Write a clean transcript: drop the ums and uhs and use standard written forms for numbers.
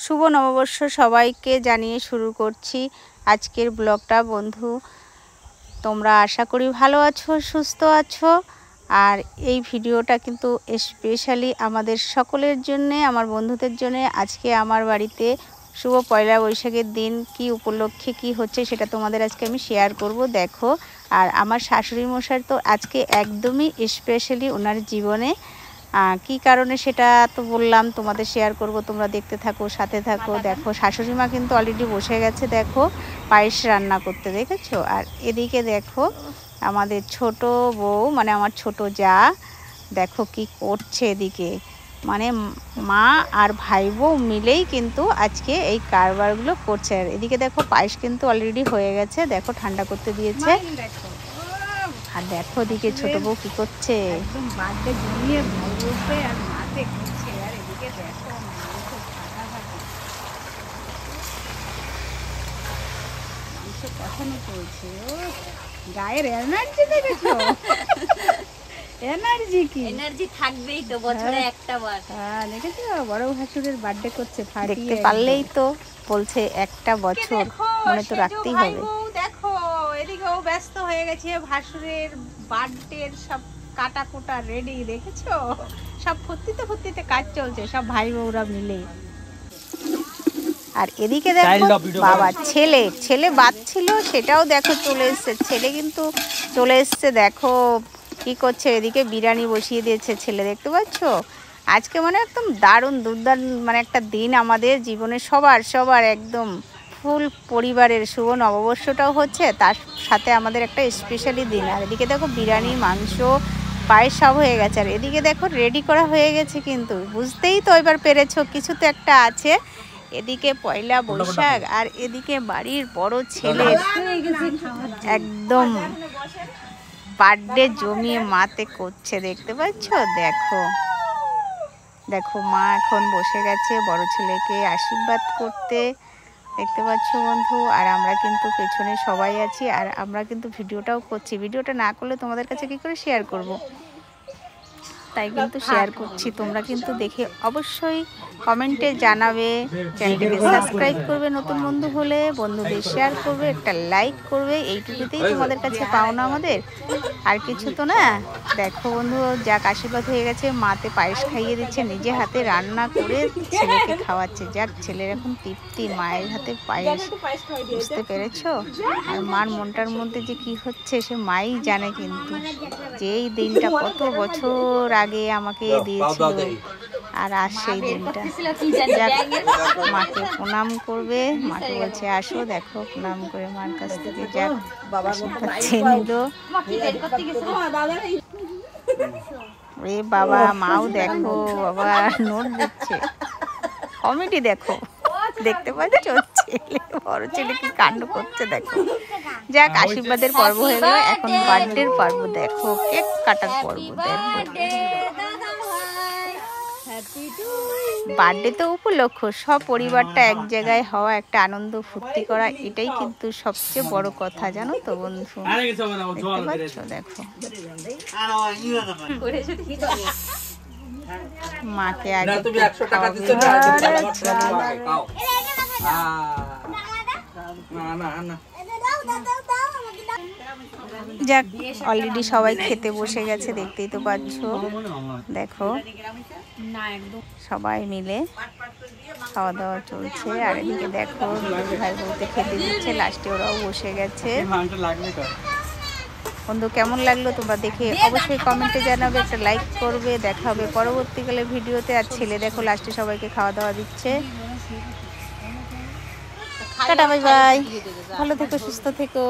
শুভ নববর্ষ সবাইকে জানিয়ে শুরু করছি আজকের ব্লগটা। বন্ধু, তোমরা আশা করি ভালো আছো, সুস্থ আছো। আর এই ভিডিওটা কিন্তু স্পেশালি আমাদের সকলের জন্যে, আমার বন্ধুদের জন্যে। আজকে আমার বাড়িতে শুভ পয়লা বৈশাখের দিন কি উপলক্ষে কি হচ্ছে সেটা তোমাদের আজকে আমি শেয়ার করব। দেখো, আর আমার শাশুড়ি মশাই তো আজকে একদমই স্পেশালি ওনার জীবনে কি কারণে সেটা তো বললাম, তোমাদের শেয়ার করব। তোমরা দেখতে থাকো, সাথে থাকো। দেখো, শাশুড়ি মা কিন্তু অলরেডি বসে গেছে, দেখো পায়েস রান্না করতে, দেখেছো। আর এদিকে দেখো আমাদের ছোট বউ, মানে আমার ছোট যা, দেখো কি করছে এদিকে। মানে মা আর ভাই বউ মিলেই কিন্তু আজকে এই কারবারগুলো করছে। আর এদিকে দেখো পায়েস কিন্তু অলরেডি হয়ে গেছে, দেখো ঠান্ডা করতে দিয়েছে। আর দেখো দিকে ছোট বউ কি করছে, একদম বার্থডে জমিয়ে ভাই বলতে আর মাতে করছে। আর এদিকে দেখো মাংস কখনো চলছে। ও গায়ের এনার্জি দেখেছো? এনার্জি কি এনার্জি থাকবেই তো বছরে একটা বার। হ্যাঁ, দেখেছো বড় ভাসুরের বার্থডে করছে। দেখতে পারলেই তো বলছে একটা বছর মনে তো রাখতেই হবে। দেখো এদিকেও ব্যস্ত হয়ে গেছে, ভাসুরের বার্থডের সব কাটা কোটা রেডি, দেখেছো? সব ফুর্তিতে কাজ চলছে, সব ভাই বউরা মিলে। আর এদিকে দেখো বাবা ছেলে বাচ্ছিল, সেটাও দেখো চলে এসছে। ছেলে কিন্তু চলে এসছে, দেখো কি করছে। এদিকে বিরিয়ানি বসিয়ে দিয়েছে ছেলে, দেখতে পাচ্ছ। আজকে মানে একদম দারুণ দুর্দান্ত মানে একটা দিন আমাদের জীবনে, সবার একদম ফুল পরিবারের শুভ নববর্ষটাও হচ্ছে, তার সাথে আমাদের একটা স্পেশালি দিন। আর এদিকে দেখো বিরিয়ানি, মাংস, পায়েস সব হয়ে গেছে। আর এদিকে দেখো রেডি করা হয়ে গেছে, কিন্তু বুঝতেই তো এবার পেরেছো কিছু তো একটা আছে। এদিকে পয়লা বৈশাখ, আর এদিকে বাড়ির বড় ছেলে একদম বার্থডে জমিয়ে মাতে করছে, দেখতে পাচ্ছ। দেখো মা এখন বসে গেছে বড় ছেলেকে আশীর্বাদ করতে, দেখতে পাচ্ছ বন্ধু। আর আমরা কিন্তু পেছনে সবাই আছি, আর আমরা কিন্তু ভিডিওটাও করছি। ভিডিওটা না করলে তোমাদের কাছে কি করে শেয়ার করব, তাই কিন্তু শেয়ার করছি। তোমরা কিন্তু দেখে অবশ্যই কমেন্টে জানাবে, চ্যানেলটিকে সাবস্ক্রাইব করবে, নতুন বন্ধু হলে বন্ধুদের শেয়ার করবে, একটা লাইক করবে। এইটুকুতেই তোমাদের কাছে পাওনা আমাদের, আর কিছু তো না। দেখো বন্ধু, যাক আশীর্বাদ হয়ে গেছে, মাতে পায়েস খাইয়ে দিচ্ছে, নিজে হাতে রান্না করে ছেলেকে খাওয়াচ্ছে। যাক ছেলের এখন তৃপ্তি, মায়ের হাতে পায়েস, বুঝতে পেরেছো। আর মার মনটার মধ্যে যে কি হচ্ছে সে মাই জানে। কিন্তু যে এই দিনটা কত বছর আগে আমাকে দিয়েছিল, আর আজ সেই দিনটা। যাক মাকে প্রণাম করবে, মাকে বলছে আসো। দেখো প্রণাম করে মার কাছ থেকে যাক চেয়ে নিল। রে বাবা, মাও দেখো বাবা নোট দিচ্ছে, কমেডি দেখো, দেখতে পাচ্ছ ছেলে, বড় ছেলে কি কাণ্ড করছে দেখো। যাক আশীর্বাদের পর্ব হয়ে গেল, এখন বার্থডের পর্ব। দেখো কেক কাটার পর্ব। দেখো বার্থডে তো উপলক্ষ, সব পরিবারটা এক জায়গায় হওয়া, একটা আনন্দ ফুর্তি করা, এটাই কিন্তু সবচেয়ে বড় কথা, জানো তো বন্ধু। দেখতে পাচ্ছ, দেখো মাকে আগে যাক অলরেডি সবাই খেতে বসে গেছে, দেখতেই তো পাচ্ছ। দেখো সবাই মিলে খাওয়া দাওয়া চলছে। আর এদিকে দেখো ভাই বলতে খেতে দিচ্ছে, লাস্টে ওরাও বসে গেছে। বন্ধু কেমন লাগলো তোমরা দেখে অবশ্যই কমেন্টে জানাবে, একটা লাইক করবে। দেখা হবে পরবর্তীকালে ভিডিওতে। আর ছেলে দেখো লাস্টে সবাইকে খাওয়া দাওয়া দিচ্ছে। টাটা বাই বাই, ভালো থেকো, সুস্থ থেকো।